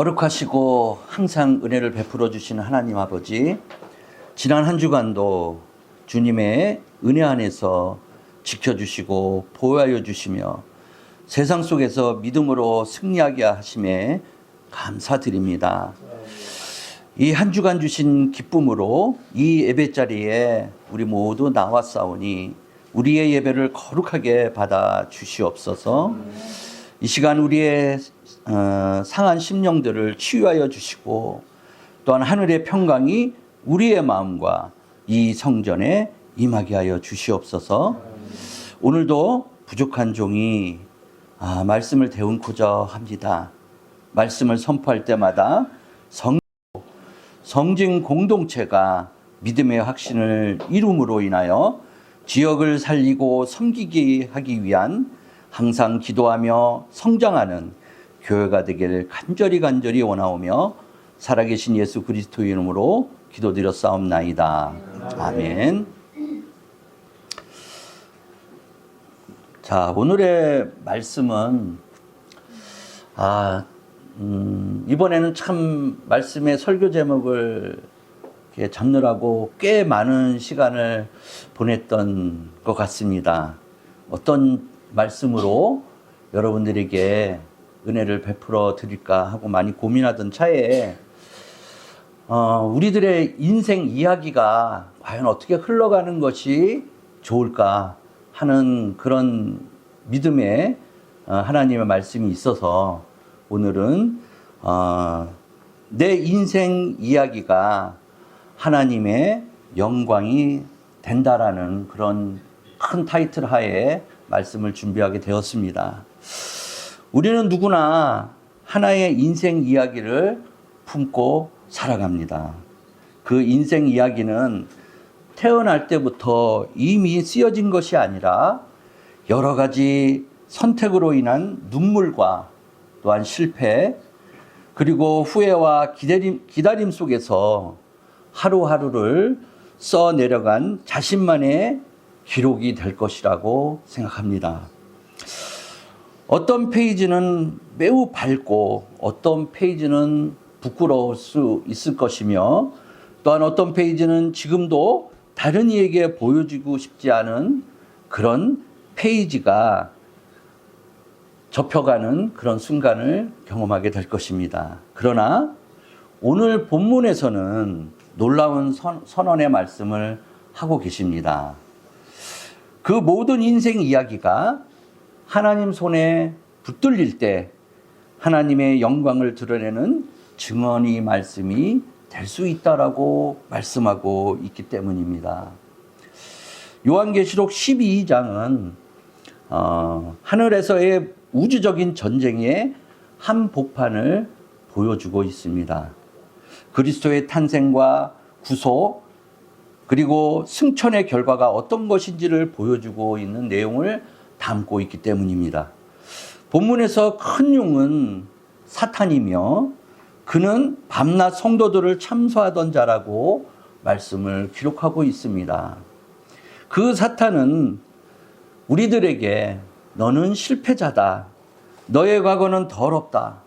거룩하시고 항상 은혜를 베풀어 주시는 하나님 아버지, 지난 한 주간도 주님의 은혜 안에서 지켜주시고 보호하여 주시며 세상 속에서 믿음으로 승리하게 하심에 감사드립니다. 이 한 주간 주신 기쁨으로 이 예배 자리에 우리 모두 나왔사오니 우리의 예배를 거룩하게 받아 주시옵소서. 이 시간 우리의 상한 심령들을 치유하여 주시고 또한 하늘의 평강이 우리의 마음과 이 성전에 임하게 하여 주시옵소서. 오늘도 부족한 종이 말씀을 배운고자 합니다. 말씀을 선포할 때마다 성진 공동체가 믿음의 확신을 이룸으로 인하여 지역을 살리고 섬기게 하기 위한 항상 기도하며 성장하는 교회가 되기를 간절히 원하오며 살아계신 예수 그리스도의 이름으로 기도드렸사옵나이다. 아멘. 자, 오늘의 말씀은 이번에는 참 말씀의 설교 제목을 이렇게 잡느라고 꽤 많은 시간을 보냈던 것 같습니다. 어떤 말씀으로 여러분들에게 은혜를 베풀어 드릴까 하고 많이 고민하던 차에 우리들의 인생 이야기가 과연 어떻게 흘러가는 것이 좋을까 하는 그런 믿음의 하나님의 말씀이 있어서 오늘은 내 인생 이야기가 하나님의 영광이 된다라는 그런 큰 타이틀 하에 말씀을 준비하게 되었습니다. 우리는 누구나 하나의 인생 이야기를 품고 살아갑니다. 그 인생 이야기는 태어날 때부터 이미 쓰여진 것이 아니라 여러 가지 선택으로 인한 눈물과 또한 실패, 그리고 후회와 기다림 속에서 하루하루를 써내려간 자신만의 기록이 될 것이라고 생각합니다. 어떤 페이지는 매우 밝고 어떤 페이지는 부끄러울 수 있을 것이며 또한 어떤 페이지는 지금도 다른 이에게 보여주고 싶지 않은 그런 페이지가 접혀가는 그런 순간을 경험하게 될 것입니다. 그러나 오늘 본문에서는 놀라운 선언의 말씀을 하고 계십니다. 그 모든 인생 이야기가 하나님 손에 붙들릴 때 하나님의 영광을 드러내는 증언이 말씀이 될 수 있다라고 말씀하고 있기 때문입니다. 요한계시록 12장은 하늘에서의 우주적인 전쟁의 한 복판을 보여주고 있습니다. 그리스도의 탄생과 구속 그리고 승천의 결과가 어떤 것인지를 보여주고 있는 내용을 담고 있기 때문입니다. 본문에서 큰 용은 사탄이며 그는 밤낮 성도들을 참소하던 자라고 말씀을 기록하고 있습니다. 그 사탄은 우리들에게 너는 실패자다. 너의 과거는 더럽다.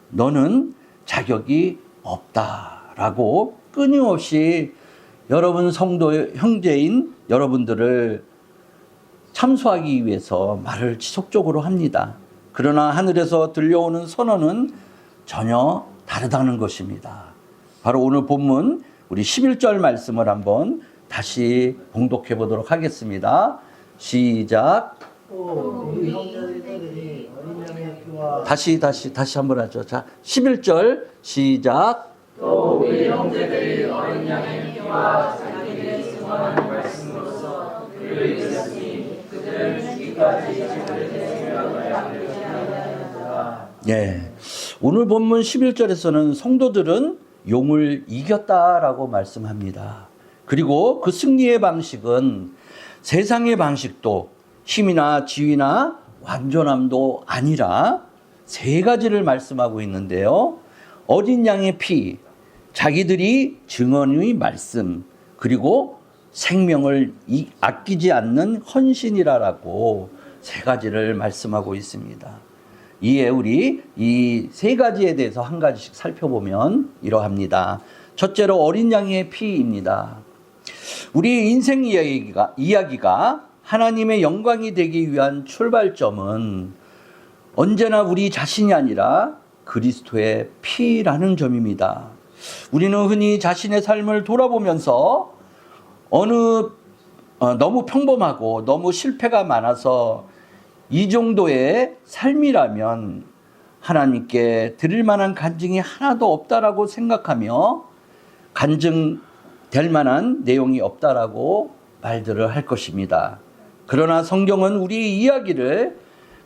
너는 자격이 없다. 라고 끊임없이 여러분 성도 형제인 여러분들을 참소하기 위해서 말을 지속적으로 합니다. 그러나 하늘에서 들려오는 선언은 전혀 다르다는 것입니다. 바로 오늘 본문 우리 11절 말씀을 한번 다시 봉독해 보도록 하겠습니다. 시작. 우리 형제들이 어린 양의 피와 다시 한번 하죠. 자, 11절 시작. 또 우리 형제들이 어린 양의 피와 자기들의 승원한 말씀으로써 그를 이겼으니 그들은 죽기까지 그들의 생명을 아끼지 아니하였다. 예, 오늘 본문 11절에서는 성도들은 용을 이겼다라고 말씀합니다. 그리고 그 승리의 방식은 세상의 방식도 힘이나 지위나 완전함도 아니라 세 가지를 말씀하고 있는데요. 어린 양의 피, 자기들이 증언의 말씀, 그리고 생명을 아끼지 않는 헌신이라고 세 가지를 말씀하고 있습니다. 이에 우리 이 세 가지에 대해서 한 가지씩 살펴보면 이러합니다. 첫째로 어린 양의 피입니다. 우리 인생 이야기가 하나님의 영광이 되기 위한 출발점은 언제나 우리 자신이 아니라 그리스도의 피라는 점입니다. 우리는 흔히 자신의 삶을 돌아보면서 너무 평범하고 너무 실패가 많아서 이 정도의 삶이라면 하나님께 드릴 만한 간증이 하나도 없다라고 생각하며 간증될 만한 내용이 없다라고 말들을 할 것입니다. 그러나 성경은 우리 이야기를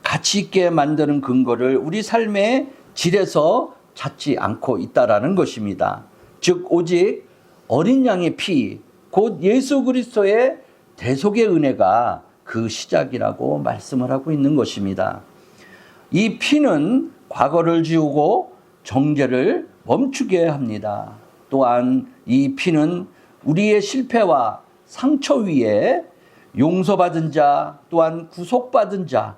가치 있게 만드는 근거를 우리 삶의 질에서 찾지 않고 있다라는 것입니다. 즉 오직 어린 양의 피, 곧 예수 그리스도의 대속의 은혜가 그 시작이라고 말씀을 하고 있는 것입니다. 이 피는 과거를 지우고 정죄를 멈추게 합니다. 또한 이 피는 우리의 실패와 상처 위에 용서받은 자, 또한 구속받은 자,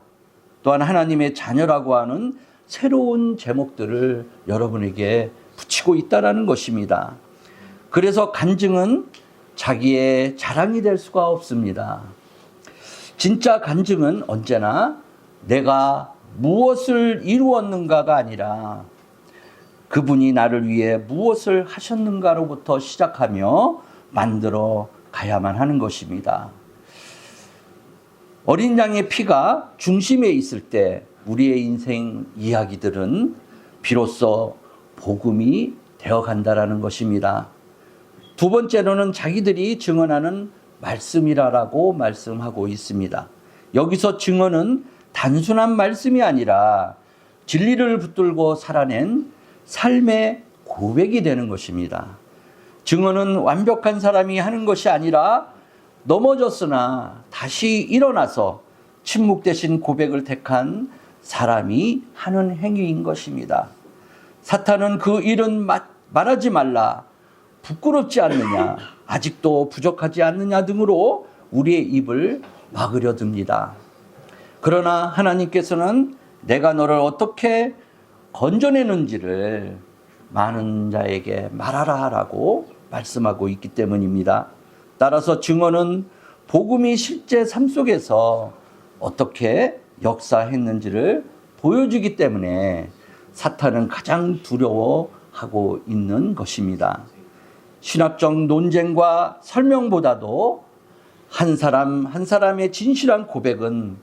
또한 하나님의 자녀라고 하는 새로운 제목들을 여러분에게 붙이고 있다는 것입니다. 그래서 간증은 자기의 자랑이 될 수가 없습니다. 진짜 간증은 언제나 내가 무엇을 이루었는가가 아니라 그분이 나를 위해 무엇을 하셨는가로부터 시작하며 만들어 가야만 하는 것입니다. 어린 양의 피가 중심에 있을 때 우리의 인생 이야기들은 비로소 복음이 되어간다라는 것입니다. 두 번째로는 자기들이 증언하는 말씀이라고 말씀하고 있습니다. 여기서 증언은 단순한 말씀이 아니라 진리를 붙들고 살아낸 삶의 고백이 되는 것입니다. 증언은 완벽한 사람이 하는 것이 아니라 넘어졌으나 다시 일어나서 침묵 대신 고백을 택한 사람이 하는 행위인 것입니다. 사탄은 그 일은 말하지 말라, 부끄럽지 않느냐, 아직도 부족하지 않느냐 등으로 우리의 입을 막으려 듭니다. 그러나 하나님께서는 내가 너를 어떻게 건져내는지를 많은 자에게 말하라라고 말씀하고 있기 때문입니다. 따라서 증언은 복음이 실제 삶 속에서 어떻게 역사했는지를 보여주기 때문에 사탄은 가장 두려워하고 있는 것입니다. 신학적 논쟁과 설명보다도 한 사람 한 사람의 진실한 고백은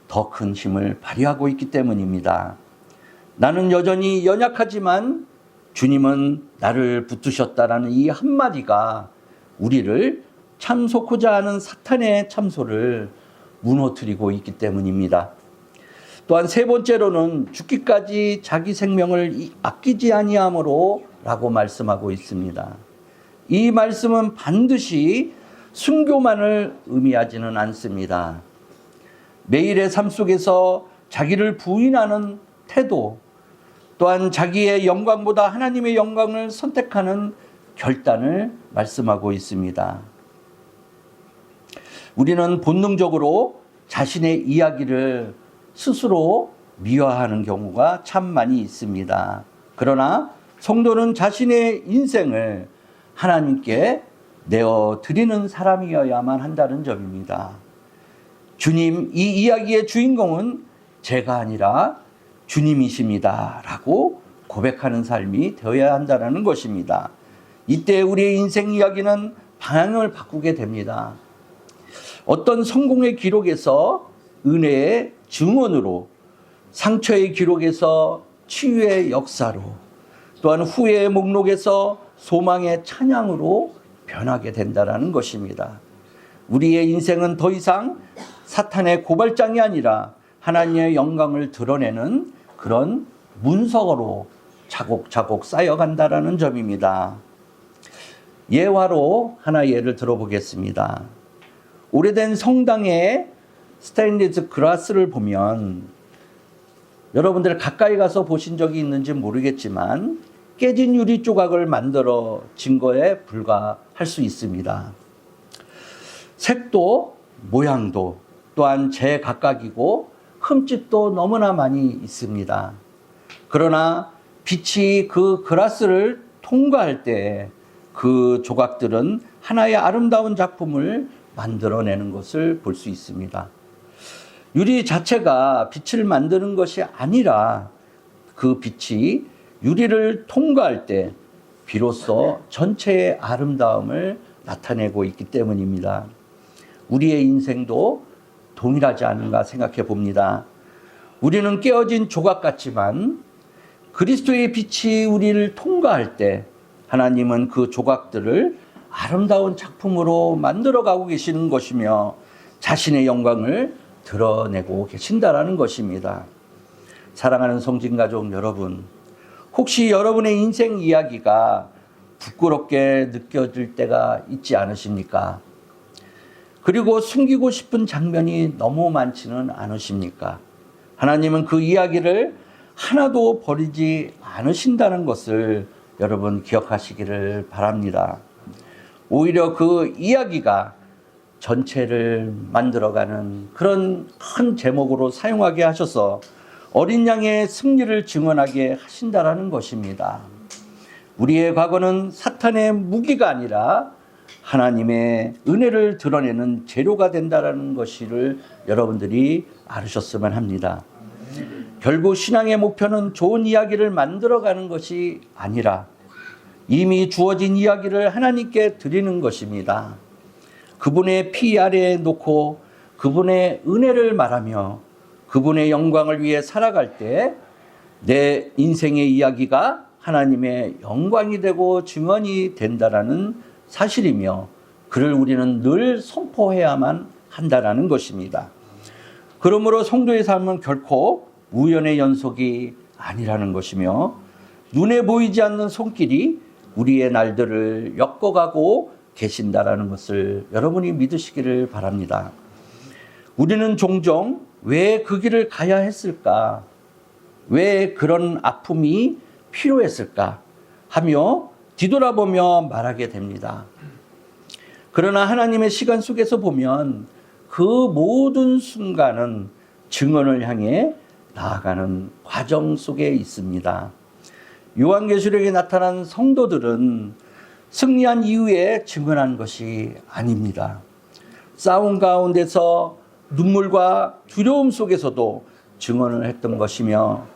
더 큰 힘을 발휘하고 있기 때문입니다. 나는 여전히 연약하지만 주님은 나를 붙드셨다라는 이 한마디가 우리를 참소코자 하는 사탄의 참소를 무너뜨리고 있기 때문입니다. 또한 세 번째로는 죽기까지 자기 생명을 아끼지 아니함으로 라고 말씀하고 있습니다. 이 말씀은 반드시 순교만을 의미하지는 않습니다. 매일의 삶 속에서 자기를 부인하는 태도, 또한 자기의 영광보다 하나님의 영광을 선택하는 결단을 말씀하고 있습니다. 우리는 본능적으로 자신의 이야기를 스스로 미화하는 경우가 참 많이 있습니다. 그러나 성도는 자신의 인생을 하나님께 내어드리는 사람이어야만 한다는 점입니다. 주님, 이 이야기의 주인공은 제가 아니라 주님이십니다 라고 고백하는 삶이 되어야 한다는 것입니다. 이때 우리의 인생 이야기는 방향을 바꾸게 됩니다. 어떤 성공의 기록에서 은혜의 증언으로, 상처의 기록에서 치유의 역사로, 또한 후회의 목록에서 소망의 찬양으로 변하게 된다는 것입니다. 우리의 인생은 더 이상 사탄의 고발장이 아니라 하나님의 영광을 드러내는 그런 문서로 차곡차곡 쌓여간다는 점입니다. 예화로 하나 예를 들어보겠습니다. 오래된 성당의 스테인리스 글라스를 보면 여러분들 가까이 가서 보신 적이 있는지 모르겠지만 깨진 유리 조각을 만들어 진 거에 불과할 수 있습니다. 색도 모양도 또한 제각각이고 흠집도 너무나 많이 있습니다. 그러나 빛이 그 그라스를 통과할 때 그 조각들은 하나의 아름다운 작품을 만들어내는 것을 볼 수 있습니다. 유리 자체가 빛을 만드는 것이 아니라 그 빛이 유리를 통과할 때 비로소 전체의 아름다움을 나타내고 있기 때문입니다. 우리의 인생도 동일하지 않은가 생각해 봅니다. 우리는 깨어진 조각 같지만 그리스도의 빛이 우리를 통과할 때 하나님은 그 조각들을 아름다운 작품으로 만들어가고 계시는 것이며 자신의 영광을 드러내고 계신다라는 것입니다. 사랑하는 성진가족 여러분, 혹시 여러분의 인생 이야기가 부끄럽게 느껴질 때가 있지 않으십니까? 그리고 숨기고 싶은 장면이 너무 많지는 않으십니까? 하나님은 그 이야기를 하나도 버리지 않으신다는 것을 여러분 기억하시기를 바랍니다. 오히려 그 이야기가 전체를 만들어가는 그런 큰 제목으로 사용하게 하셔서 어린 양의 승리를 증언하게 하신다라는 것입니다. 우리의 과거는 사탄의 무기가 아니라 하나님의 은혜를 드러내는 재료가 된다라는 것을 여러분들이 알으셨으면 합니다. 결국 신앙의 목표는 좋은 이야기를 만들어가는 것이 아니라 이미 주어진 이야기를 하나님께 드리는 것입니다. 그분의 피 아래에 놓고 그분의 은혜를 말하며 그분의 영광을 위해 살아갈 때 내 인생의 이야기가 하나님의 영광이 되고 증언이 된다라는 사실이며 그를 우리는 늘 선포해야만 한다라는 것입니다. 그러므로 성도의 삶은 결코 우연의 연속이 아니라는 것이며 눈에 보이지 않는 손길이 우리의 날들을 엮어가고 계신다라는 것을 여러분이 믿으시기를 바랍니다. 우리는 종종 왜 그 길을 가야 했을까? 왜 그런 아픔이 필요했을까? 하며 뒤돌아보며 말하게 됩니다. 그러나 하나님의 시간 속에서 보면 그 모든 순간은 증언을 향해 나아가는 과정 속에 있습니다. 요한계시록에 나타난 성도들은 승리한 이후에 증언한 것이 아닙니다. 싸움 가운데서 눈물과 두려움 속에서도 증언을 했던 것이며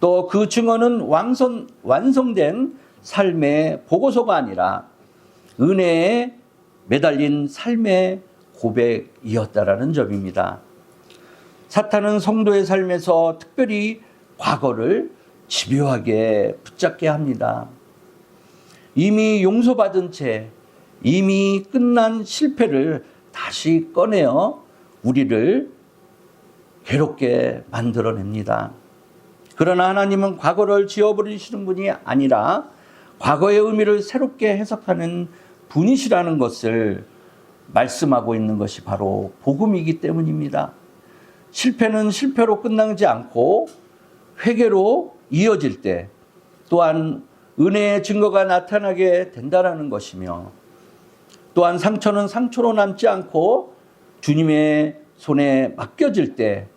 또 그 증언은 완성된 삶의 보고서가 아니라 은혜에 매달린 삶의 고백이었다라는 점입니다. 사탄은 성도의 삶에서 특별히 과거를 집요하게 붙잡게 합니다. 이미 용서받은 채 이미 끝난 실패를 다시 꺼내어 우리를 괴롭게 만들어냅니다. 그러나 하나님은 과거를 지워버리시는 분이 아니라 과거의 의미를 새롭게 해석하는 분이시라는 것을 말씀하고 있는 것이 바로 복음이기 때문입니다. 실패는 실패로 끝나지 않고 회개로 이어질 때 또한 은혜의 증거가 나타나게 된다는 것이며 또한 상처는 상처로 남지 않고 주님의 손에 맡겨질 때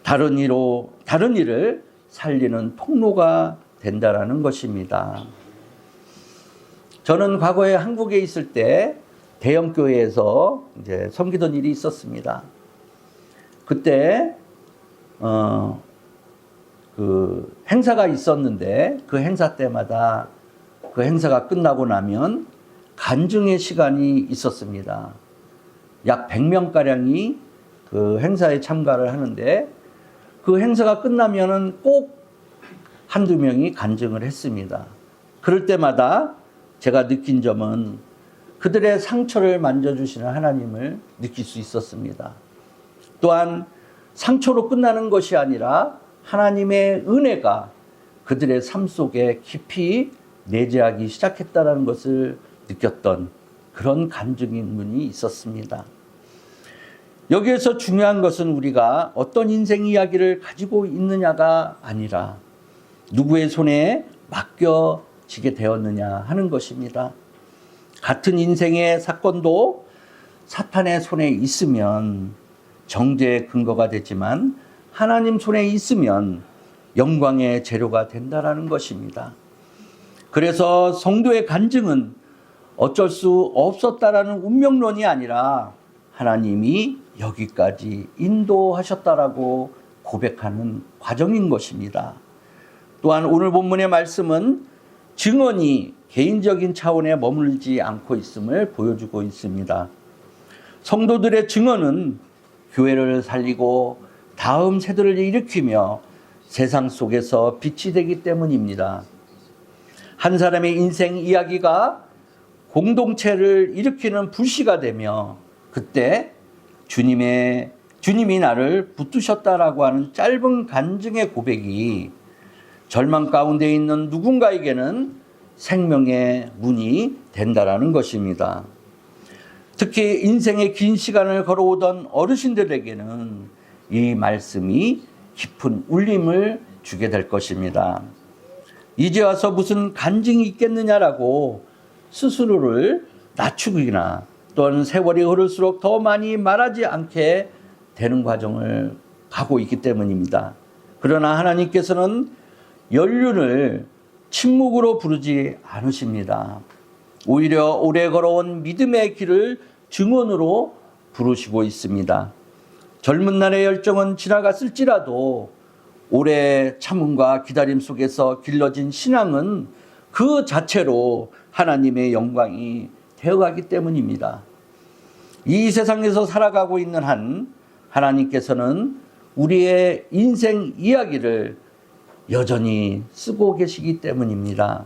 다른 일을 살리는 통로가 된다는 것입니다. 저는 과거에 한국에 있을 때 대형교회에서 이제 섬기던 일이 있었습니다. 그때 그 행사가 있었는데 그 행사 때마다 그 행사가 끝나고 나면 간증의 시간이 있었습니다. 약 100명가량이 그 행사에 참가를 하는데 그 행사가 끝나면은 꼭 한두 명이 간증을 했습니다. 그럴 때마다 제가 느낀 점은 그들의 상처를 만져주시는 하나님을 느낄 수 있었습니다. 또한 상처로 끝나는 것이 아니라 하나님의 은혜가 그들의 삶 속에 깊이 내재하기 시작했다는 것을 느꼈던 그런 간증문이 있었습니다. 여기에서 중요한 것은 우리가 어떤 인생 이야기를 가지고 있느냐가 아니라 누구의 손에 맡겨지게 되었느냐 하는 것입니다. 같은 인생의 사건도 사탄의 손에 있으면 정죄의 근거가 되지만 하나님 손에 있으면 영광의 재료가 된다라는 것입니다. 그래서 성도의 간증은 어쩔 수 없었다라는 운명론이 아니라 하나님이 여기까지 인도하셨다라고 고백하는 과정인 것입니다. 또한 오늘 본문의 말씀은 증언이 개인적인 차원에 머물지 않고 있음을 보여주고 있습니다. 성도들의 증언은 교회를 살리고 다음 세대를 일으키며 세상 속에서 빛이 되기 때문입니다. 한 사람의 인생 이야기가 공동체를 일으키는 불씨가 되며 그때 주님이 나를 붙드셨다라고 하는 짧은 간증의 고백이 절망 가운데 있는 누군가에게는 생명의 문이 된다라는 것입니다. 특히 인생의 긴 시간을 걸어오던 어르신들에게는 이 말씀이 깊은 울림을 주게 될 것입니다. 이제 와서 무슨 간증이 있겠느냐라고 스스로를 낮추기나 또는 세월이 흐를수록 더 많이 말하지 않게 되는 과정을 가고 있기 때문입니다. 그러나 하나님께서는 연륜을 침묵으로 부르지 않으십니다. 오히려 오래 걸어온 믿음의 길을 증언으로 부르시고 있습니다. 젊은 날의 열정은 지나갔을지라도 오래 참음과 기다림 속에서 길러진 신앙은 그 자체로 하나님의 영광이 되어가기 때문입니다. 이 세상에서 살아가고 있는 한 하나님께서는 우리의 인생 이야기를 여전히 쓰고 계시기 때문입니다.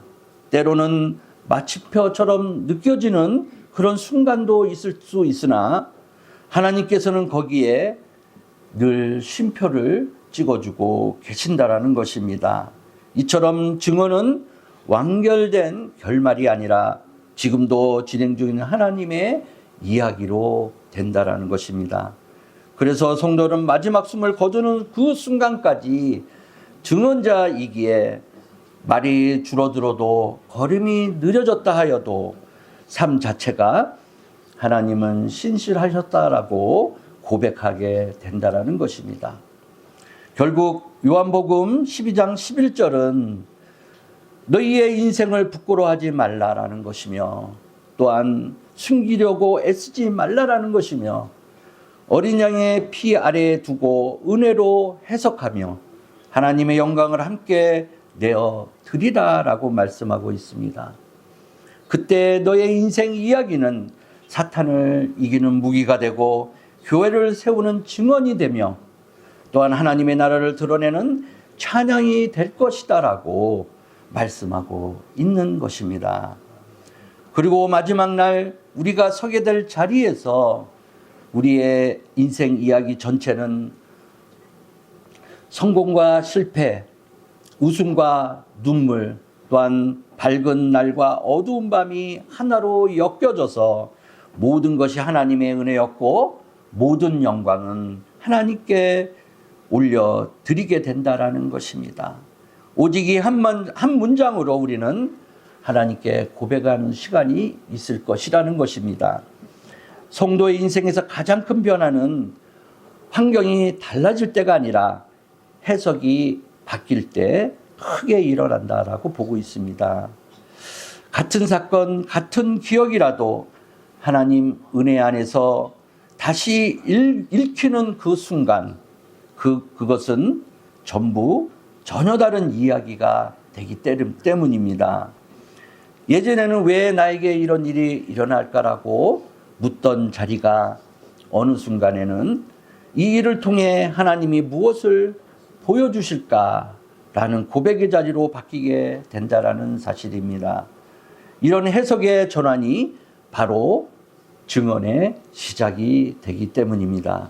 때로는 마침표처럼 느껴지는 그런 순간도 있을 수 있으나 하나님께서는 거기에 늘 쉼표를 찍어주고 계신다라는 것입니다. 이처럼 증언은 완결된 결말이 아니라 지금도 진행 중인 하나님의 이야기로 된다라는 것입니다. 그래서 성도는 마지막 숨을 거두는 그 순간까지 증언자이기에 말이 줄어들어도 걸음이 느려졌다 하여도 삶 자체가 하나님은 신실하셨다라고 고백하게 된다라는 것입니다. 결국 요한복음 12장 11절은 너희의 인생을 부끄러워하지 말라라는 것이며 또한 숨기려고 애쓰지 말라라는 것이며 어린 양의 피 아래에 두고 은혜로 해석하며 하나님의 영광을 함께 내어 드리라라고 말씀하고 있습니다. 그때 너의 인생 이야기는 사탄을 이기는 무기가 되고 교회를 세우는 증언이 되며 또한 하나님의 나라를 드러내는 찬양이 될 것이다라고 말씀하고 있는 것입니다. 그리고 마지막 날 우리가 서게 될 자리에서 우리의 인생 이야기 전체는 성공과 실패, 웃음과 눈물, 또한 밝은 날과 어두운 밤이 하나로 엮여져서 모든 것이 하나님의 은혜였고 모든 영광은 하나님께 올려드리게 된다라는 것입니다. 오직 이 한 문장으로 우리는 하나님께 고백하는 시간이 있을 것이라는 것입니다. 성도의 인생에서 가장 큰 변화는 환경이 달라질 때가 아니라 해석이 바뀔 때 크게 일어난다라고 보고 있습니다. 같은 사건, 같은 기억이라도 하나님 은혜 안에서 다시 읽히는 그 순간 그것은 전부 전혀 다른 이야기가 되기 때문입니다. 예전에는 왜 나에게 이런 일이 일어날까라고 묻던 자리가 어느 순간에는 이 일을 통해 하나님이 무엇을 보여주실까라는 고백의 자리로 바뀌게 된다라는 사실입니다. 이런 해석의 전환이 바로 증언의 시작이 되기 때문입니다.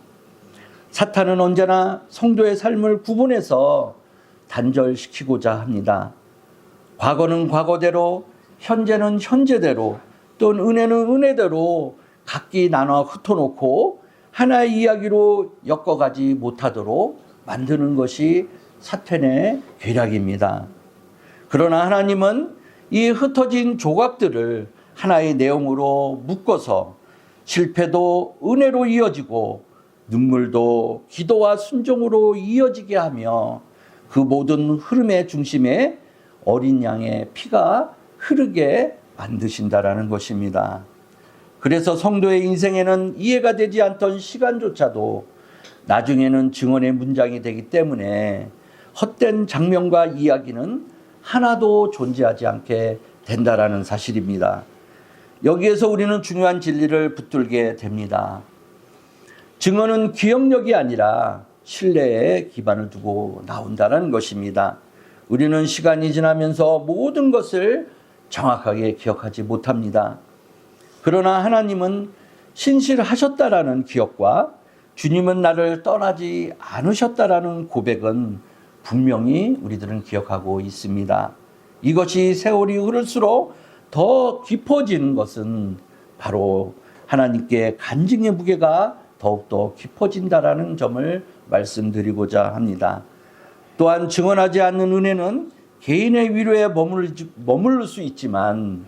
사탄은 언제나 성도의 삶을 구분해서 단절시키고자 합니다. 과거는 과거대로, 현재는 현재대로, 또는 은혜는 은혜대로 각기 나눠 흩어놓고 하나의 이야기로 엮어가지 못하도록 만드는 것이 사탄의 계략입니다. 그러나 하나님은 이 흩어진 조각들을 하나의 내용으로 묶어서 실패도 은혜로 이어지고 눈물도 기도와 순종으로 이어지게 하며 그 모든 흐름의 중심에 어린 양의 피가 흐르게 만드신다라는 것입니다. 그래서 성도의 인생에는 이해가 되지 않던 시간조차도 나중에는 증언의 문장이 되기 때문에 헛된 장면과 이야기는 하나도 존재하지 않게 된다라는 사실입니다. 여기에서 우리는 중요한 진리를 붙들게 됩니다. 증언은 기억력이 아니라 신뢰에 기반을 두고 나온다는 것입니다. 우리는 시간이 지나면서 모든 것을 정확하게 기억하지 못합니다. 그러나 하나님은 신실하셨다라는 기억과 주님은 나를 떠나지 않으셨다라는 고백은 분명히 우리들은 기억하고 있습니다. 이것이 세월이 흐를수록 더 깊어지는 것은 바로 하나님께 간증의 무게가 더욱더 깊어진다라는 점을 말씀드리고자 합니다. 또한 증언하지 않는 은혜는 개인의 위로에 머무를 수 있지만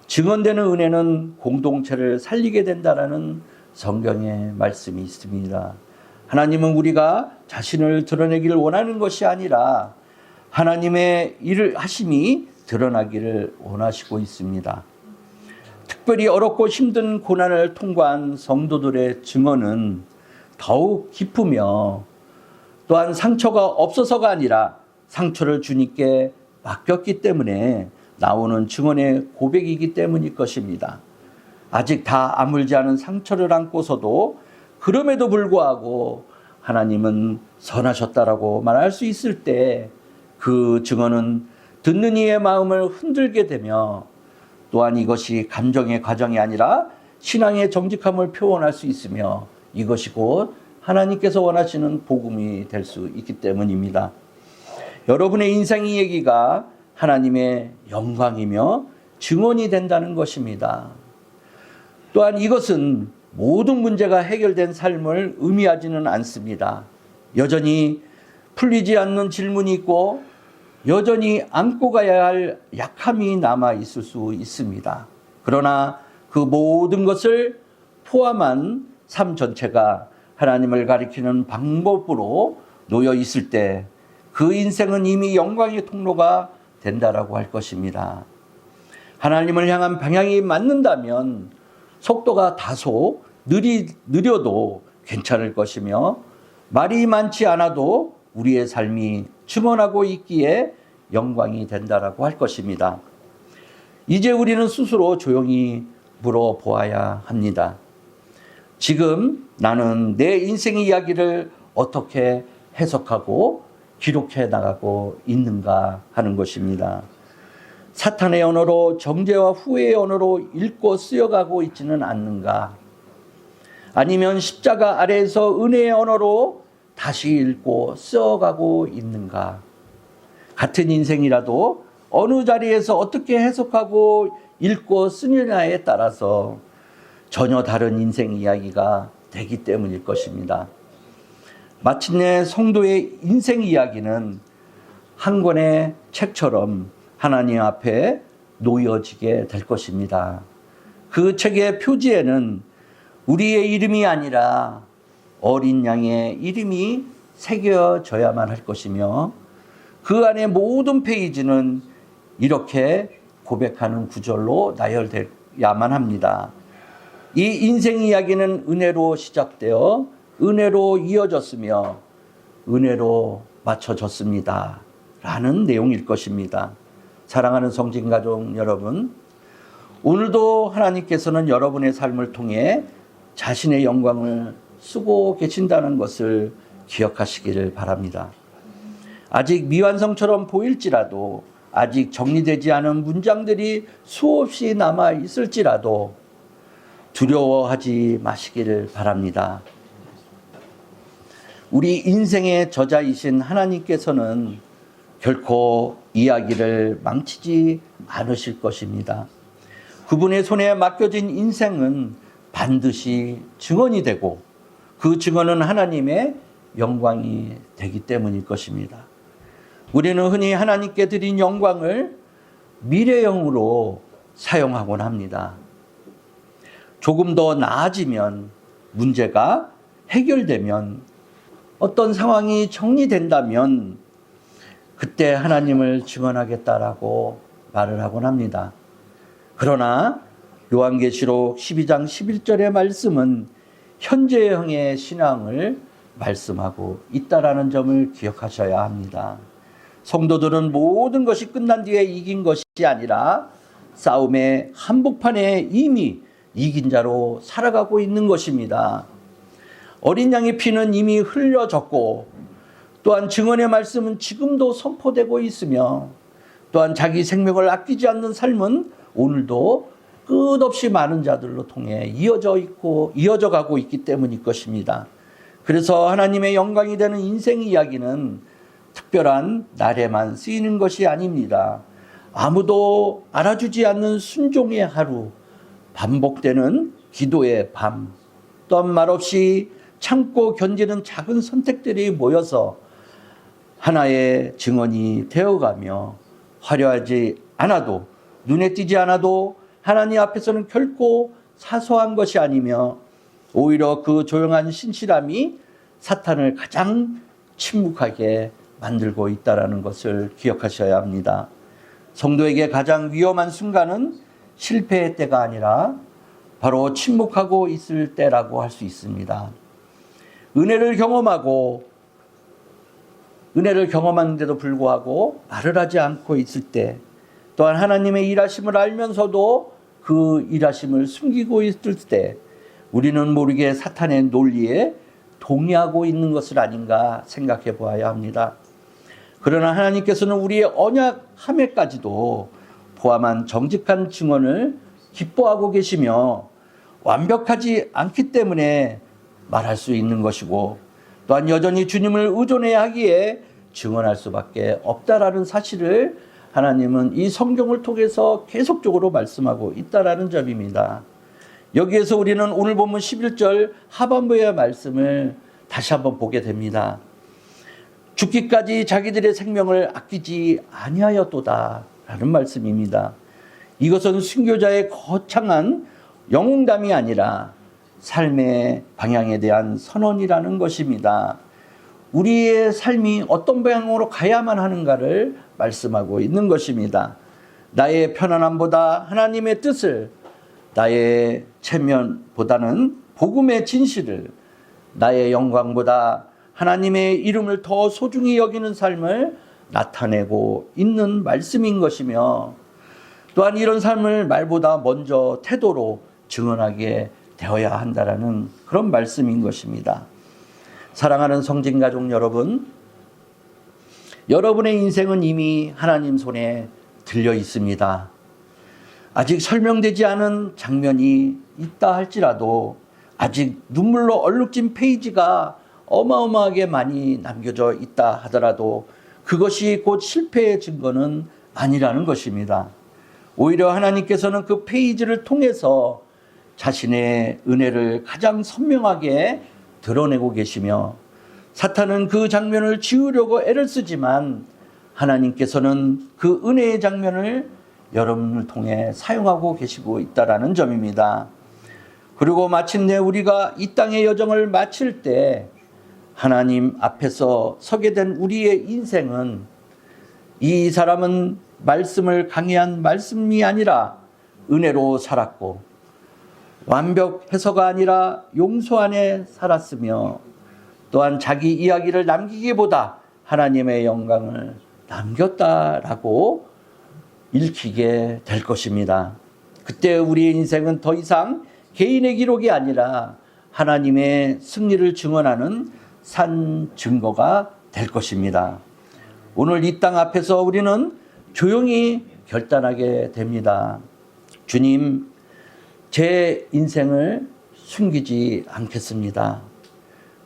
증언되는 은혜는 공동체를 살리게 된다라는 성경의 말씀이 있습니다. 하나님은 우리가 자신을 드러내기를 원하는 것이 아니라 하나님의 일을 하심이 드러나기를 원하시고 있습니다. 특별히 어렵고 힘든 고난을 통과한 성도들의 증언은 더욱 깊으며 또한 상처가 없어서가 아니라 상처를 주님께 맡겼기 때문에 나오는 증언의 고백이기 때문일 것입니다. 아직 다 아물지 않은 상처를 안고서도 그럼에도 불구하고 하나님은 선하셨다라고 말할 수 있을 때 그 증언은 듣는 이의 마음을 흔들게 되며 또한 이것이 감정의 과정이 아니라 신앙의 정직함을 표현할 수 있으며 이것이 곧 하나님께서 원하시는 복음이 될 수 있기 때문입니다. 여러분의 인생 이야기가 하나님의 영광이며 증언이 된다는 것입니다. 또한 이것은 모든 문제가 해결된 삶을 의미하지는 않습니다. 여전히 풀리지 않는 질문이 있고 여전히 안고 가야 할 약함이 남아 있을 수 있습니다. 그러나 그 모든 것을 포함한 삶 전체가 하나님을 가리키는 방법으로 놓여 있을 때 그 인생은 이미 영광의 통로가 된다라고 할 것입니다. 하나님을 향한 방향이 맞는다면 속도가 다소 느려도 괜찮을 것이며 말이 많지 않아도 우리의 삶이 증언하고 있기에 영광이 된다라고 할 것입니다. 이제 우리는 스스로 조용히 물어보아야 합니다. 지금 나는 내 인생의 이야기를 어떻게 해석하고 기록해 나가고 있는가 하는 것입니다. 사탄의 언어로 정죄와 후회의 언어로 읽고 쓰여가고 있지는 않는가? 아니면 십자가 아래에서 은혜의 언어로 다시 읽고 써가고 있는가? 같은 인생이라도 어느 자리에서 어떻게 해석하고 읽고 쓰느냐에 따라서 전혀 다른 인생 이야기가 되기 때문일 것입니다. 마침내 성도의 인생 이야기는 한 권의 책처럼 하나님 앞에 놓여지게 될 것입니다. 그 책의 표지에는 우리의 이름이 아니라 어린 양의 이름이 새겨져야만 할 것이며 그 안에 모든 페이지는 이렇게 고백하는 구절로 나열되어야만 합니다. 이 인생 이야기는 은혜로 시작되어 은혜로 이어졌으며 은혜로 맞춰졌습니다. 라는 내용일 것입니다. 사랑하는 성진가족 여러분, 오늘도 하나님께서는 여러분의 삶을 통해 자신의 영광을 쓰고 계신다는 것을 기억하시기를 바랍니다. 아직 미완성처럼 보일지라도 아직 정리되지 않은 문장들이 수없이 남아 있을지라도 두려워하지 마시기를 바랍니다. 우리 인생의 저자이신 하나님께서는 결코 이야기를 망치지 않으실 것입니다. 그분의 손에 맡겨진 인생은 반드시 증언이 되고 그 증언은 하나님의 영광이 되기 때문일 것입니다. 우리는 흔히 하나님께 드린 영광을 미래형으로 사용하곤 합니다. 조금 더 나아지면 문제가 해결되면, 어떤 상황이 정리된다면 그때 하나님을 증언하겠다라고 말을 하곤 합니다. 그러나 요한계시록 12장 11절의 말씀은 현재형의 신앙을 말씀하고 있다라는 점을 기억하셔야 합니다. 성도들은 모든 것이 끝난 뒤에 이긴 것이 아니라 싸움의 한복판에 이미 이긴 자로 살아가고 있는 것입니다. 어린 양의 피는 이미 흘려졌고, 또한 증언의 말씀은 지금도 선포되고 있으며, 또한 자기 생명을 아끼지 않는 삶은 오늘도 끝없이 많은 자들로 통해 이어져 가고 있기 때문일 것입니다. 그래서 하나님의 영광이 되는 인생 이야기는 특별한 날에만 쓰이는 것이 아닙니다. 아무도 알아주지 않는 순종의 하루, 반복되는 기도의 밤, 또한 말없이 참고 견디는 작은 선택들이 모여서 하나의 증언이 되어가며, 화려하지 않아도, 눈에 띄지 않아도 하나님 앞에서는 결코 사소한 것이 아니며, 오히려 그 조용한 신실함이 사탄을 가장 침묵하게 만들고 있다는 것을 기억하셔야 합니다. 성도에게 가장 위험한 순간은 실패의 때가 아니라 바로 침묵하고 있을 때라고 할 수 있습니다. 은혜를 경험하는데도 불구하고 말을 하지 않고 있을 때, 또한 하나님의 일하심을 알면서도 그 일하심을 숨기고 있을 때, 우리는 모르게 사탄의 논리에 동의하고 있는 것을 아닌가 생각해 보아야 합니다. 그러나 하나님께서는 우리의 언약함에까지도 포함한 정직한 증언을 기뻐하고 계시며, 완벽하지 않기 때문에 말할 수 있는 것이고, 또한 여전히 주님을 의존해야 하기에 증언할 수밖에 없다라는 사실을 하나님은 이 성경을 통해서 계속적으로 말씀하고 있다라는 점입니다. 여기에서 우리는 오늘 본문 11절 하반부의 말씀을 다시 한번 보게 됩니다. 죽기까지 자기들의 생명을 아끼지 아니하였도다 라는 말씀입니다. 이것은 순교자의 거창한 영웅담이 아니라 삶의 방향에 대한 선언이라는 것입니다. 우리의 삶이 어떤 방향으로 가야만 하는가를 말씀하고 있는 것입니다. 나의 편안함보다 하나님의 뜻을, 나의 체면보다는 복음의 진실을, 나의 영광보다 하나님의 이름을 더 소중히 여기는 삶을 나타내고 있는 말씀인 것이며, 또한 이런 삶을 말보다 먼저 태도로 증언하게 되어야 한다라는 그런 말씀인 것입니다. 사랑하는 성진가족 여러분, 여러분의 인생은 이미 하나님 손에 들려 있습니다. 아직 설명되지 않은 장면이 있다 할지라도, 아직 눈물로 얼룩진 페이지가 어마어마하게 많이 남겨져 있다 하더라도 그것이 곧 실패의 증거는 아니라는 것입니다. 오히려 하나님께서는 그 페이지를 통해서 자신의 은혜를 가장 선명하게 드러내고 계시며, 사탄은 그 장면을 지우려고 애를 쓰지만 하나님께서는 그 은혜의 장면을 여러분을 통해 사용하고 계시고 있다는 점입니다. 그리고 마침내 우리가 이 땅의 여정을 마칠 때 하나님 앞에서 서게 된 우리의 인생은, 이 사람은 말씀을 강의한 말씀이 아니라 은혜로 살았고, 완벽해서가 아니라 용서 안에 살았으며, 또한 자기 이야기를 남기기보다 하나님의 영광을 남겼다라고 읽히게 될 것입니다. 그때 우리의 인생은 더 이상 개인의 기록이 아니라 하나님의 승리를 증언하는 산 증거가 될 것입니다. 오늘 이 땅 앞에서 우리는 조용히 결단하게 됩니다. 주님, 제 인생을 숨기지 않겠습니다.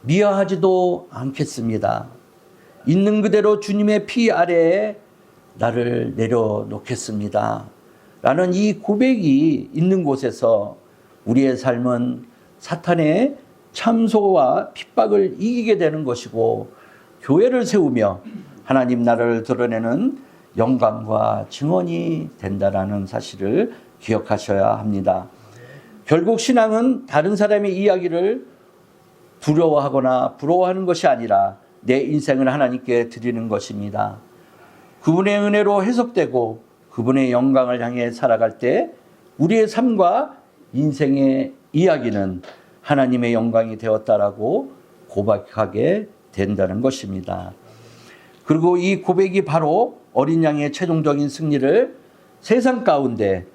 미화하지도 않겠습니다. 있는 그대로 주님의 피 아래에 나를 내려놓겠습니다. 라는 이 고백이 있는 곳에서 우리의 삶은 사탄의 참소와 핍박을 이기게 되는 것이고, 교회를 세우며 하나님 나라를 드러내는 영광과 증언이 된다라는 사실을 기억하셔야 합니다. 결국 신앙은 다른 사람의 이야기를 두려워하거나 부러워하는 것이 아니라 내 인생을 하나님께 드리는 것입니다. 그분의 은혜로 해석되고 그분의 영광을 향해 살아갈 때 우리의 삶과 인생의 이야기는 하나님의 영광이 되었다라고 고백하게 된다는 것입니다. 그리고 이 고백이 바로 어린 양의 최종적인 승리를 세상 가운데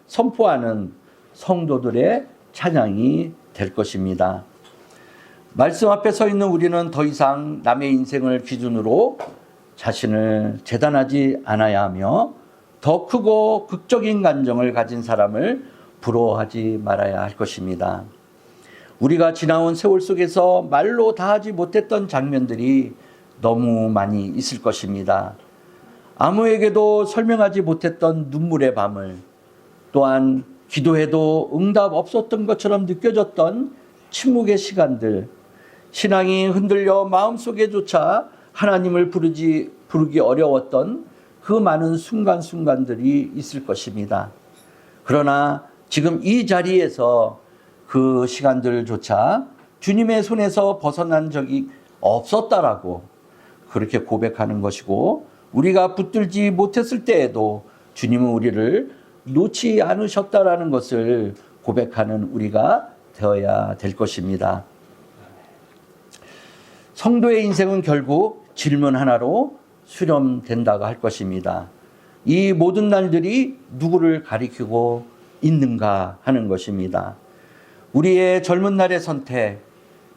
선포하는 성도들의 찬양이 될 것입니다. 말씀 앞에 서 있는 우리는 더 이상 남의 인생을 기준으로 자신을 재단하지 않아야 하며 더 크고 극적인 감정을 가진 사람을 부러워하지 말아야 할 것입니다. 우리가 지나온 세월 속에서 말로 다 하지 못했던 장면들이 너무 많이 있을 것입니다. 아무에게도 설명하지 못했던 눈물의 밤을, 또한 기도해도 응답 없었던 것처럼 느껴졌던 침묵의 시간들, 신앙이 흔들려 마음속에조차 하나님을 부르기 어려웠던 그 많은 순간순간들이 있을 것입니다. 그러나 지금 이 자리에서 그 시간들조차 주님의 손에서 벗어난 적이 없었다라고 그렇게 고백하는 것이고, 우리가 붙들지 못했을 때에도 주님은 우리를 놓지 않으셨다라는 것을 고백하는 우리가 되어야 될 것입니다. 성도의 인생은 결국 질문 하나로 수렴된다고 할 것입니다. 이 모든 날들이 누구를 가리키고 있는가 하는 것입니다. 우리의 젊은 날의 선택,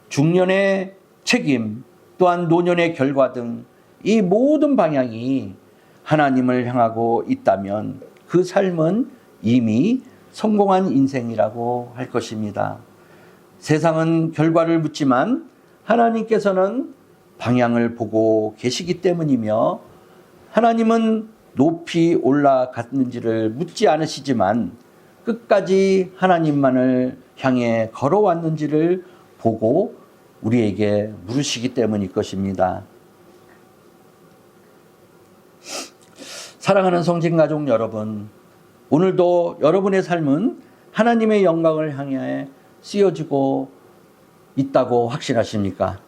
중년의 책임, 또한 노년의 결과 등 이 모든 방향이 하나님을 향하고 있다면 그 삶은 이미 성공한 인생이라고 할 것입니다. 세상은 결과를 묻지만 하나님께서는 방향을 보고 계시기 때문이며, 하나님은 높이 올라갔는지를 묻지 않으시지만 끝까지 하나님만을 향해 걸어왔는지를 보고 우리에게 물으시기 때문일 것입니다. 사랑하는 성진가족 여러분, 오늘도 여러분의 삶은 하나님의 영광을 향해 쓰여지고 있다고 확신하십니까?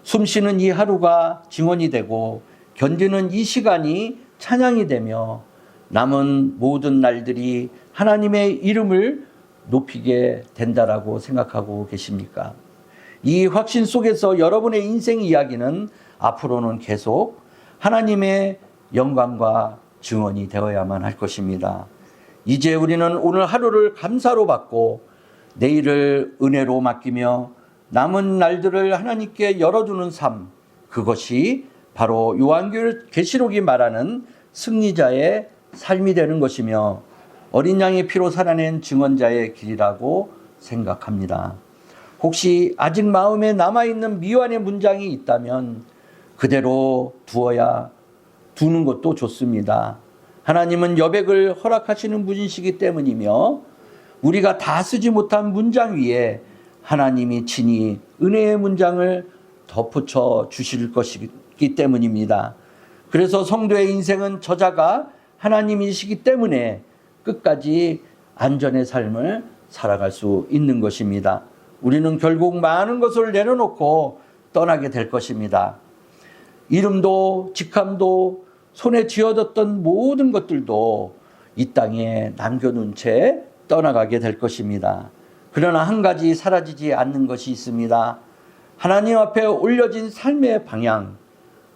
숨쉬는 이 하루가 증언이 되고 견디는 이 시간이 찬양이 되며 남은 모든 날들이 하나님의 이름을 높이게 된다라고 생각하고 계십니까? 이 확신 속에서 여러분의 인생 이야기는 앞으로는 계속 하나님의 영광과 증언이 되어야만 할 것입니다. 이제 우리는 오늘 하루를 감사로 받고 내일을 은혜로 맡기며 남은 날들을 하나님께 열어두는 삶, 그것이 바로 요한계시록이 말하는 승리자의 삶이 되는 것이며 어린 양의 피로 살아낸 증언자의 길이라고 생각합니다. 혹시 아직 마음에 남아있는 미완의 문장이 있다면 그대로 두는 것도 좋습니다. 하나님은 여백을 허락하시는 분이시기 때문이며 우리가 다 쓰지 못한 문장 위에 하나님이 친히 은혜의 문장을 덧붙여 주실 것이기 때문입니다. 그래서 성도의 인생은 저자가 하나님이시기 때문에 끝까지 안전의 삶을 살아갈 수 있는 것입니다. 우리는 결국 많은 것을 내려놓고 떠나게 될 것입니다. 이름도 직함도 손에 쥐어뒀던 모든 것들도 이 땅에 남겨둔 채 떠나가게 될 것입니다. 그러나 한 가지 사라지지 않는 것이 있습니다. 하나님 앞에 올려진 삶의 방향,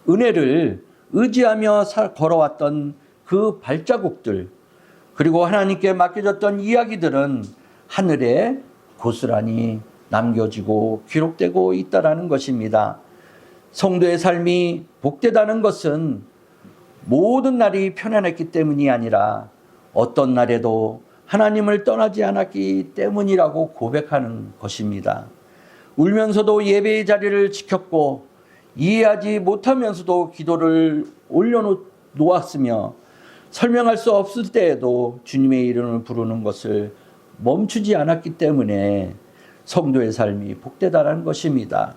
은혜를 의지하며 걸어왔던 그 발자국들, 그리고 하나님께 맡겨졌던 이야기들은 하늘에 고스란히 남겨지고 기록되고 있다라는 것입니다. 성도의 삶이 복되다는 것은 모든 날이 편안했기 때문이 아니라 어떤 날에도 하나님을 떠나지 않았기 때문이라고 고백하는 것입니다. 울면서도 예배의 자리를 지켰고 이해하지 못하면서도 기도를 올려놓았으며 설명할 수 없을 때에도 주님의 이름을 부르는 것을 멈추지 않았기 때문에 성도의 삶이 복되다라는 것입니다.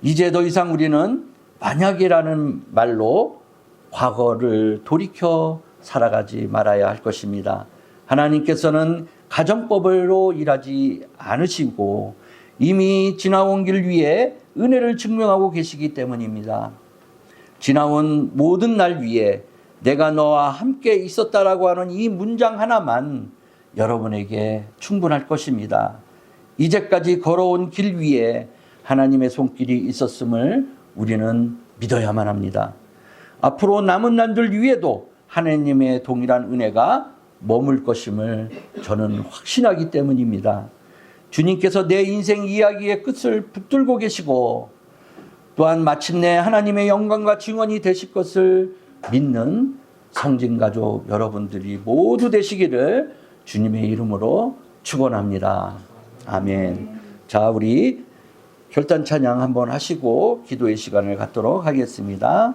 이제 더 이상 우리는 만약이라는 말로 과거를 돌이켜 살아가지 말아야 할 것입니다. 하나님께서는 가정법으로 일하지 않으시고 이미 지나온 길 위에 은혜를 증명하고 계시기 때문입니다. 지나온 모든 날 위에 내가 너와 함께 있었다라고 하는 이 문장 하나만 여러분에게 충분할 것입니다. 이제까지 걸어온 길 위에 하나님의 손길이 있었음을 우리는 믿어야만 합니다. 앞으로 남은 날들 위에도 하나님의 동일한 은혜가 머물 것임을 저는 확신하기 때문입니다. 주님께서 내 인생 이야기의 끝을 붙들고 계시고 또한 마침내 하나님의 영광과 증언이 되실 것을 믿는 성진가족 여러분들이 모두 되시기를 주님의 이름으로 축원합니다. 아멘. 자, 우리 결단 찬양 한번 하시고 기도의 시간을 갖도록 하겠습니다.